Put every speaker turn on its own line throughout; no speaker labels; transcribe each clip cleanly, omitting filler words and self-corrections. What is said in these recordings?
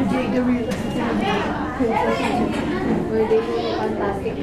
Jay the Real where they go fantastic.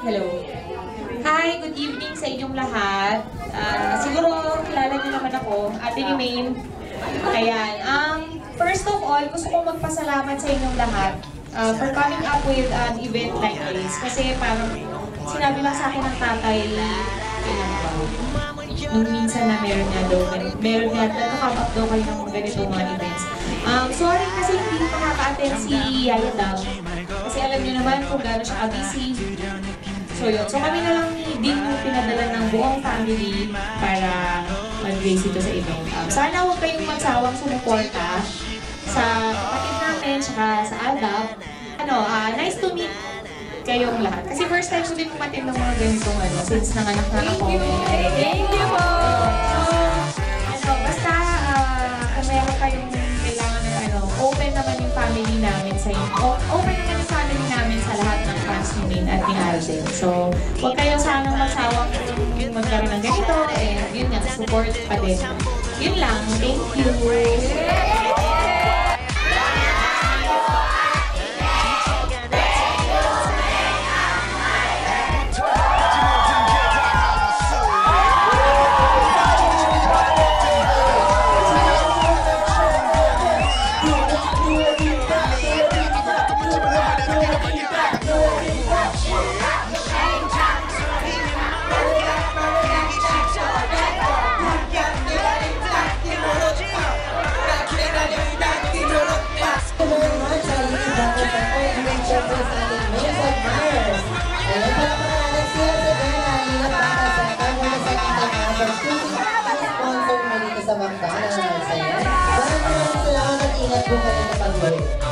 Hello. Hi, good evening sa inyong lahat. Siguro, kilala niyo naman ako, ate ni Maine. Ayan. First of all, gusto kong magpasalamat sa inyong lahat for coming up with an event like this. Kasi parang sinabi lang sa akin ng tatay, nung minsan na meron nga nagka-come up daw kayo ng ganitong mga events. Sorry kasi hindi makaka-attend si Yaya Dam. Kasi alam niyo naman kung gano'n siya ka-busy. So yun. So kami na lang din pinadala ng buong family para mag-grace ito sa event. Sana huwag kayong magsawang sumuporta sa kapatid namin, saka sa ALDAP. Nice to meet kayong lahat. Kasi first time ko din pumatid ng mga ganitong since nanganak na ako.
Thank you po!
Basta kung meron kayong kailangan ng open naman yung family namin sa inyo. Open naman yung family namin sa lahat ng fans ni Maine at ni Alden. So, huwag kayong sanang magsawang magkaroon ng ganito. Yun nga, support pa din. Yun lang. Thank you!
McDonald's. Ayan. Maraming salamat. Ingat po kayo sa pag-work.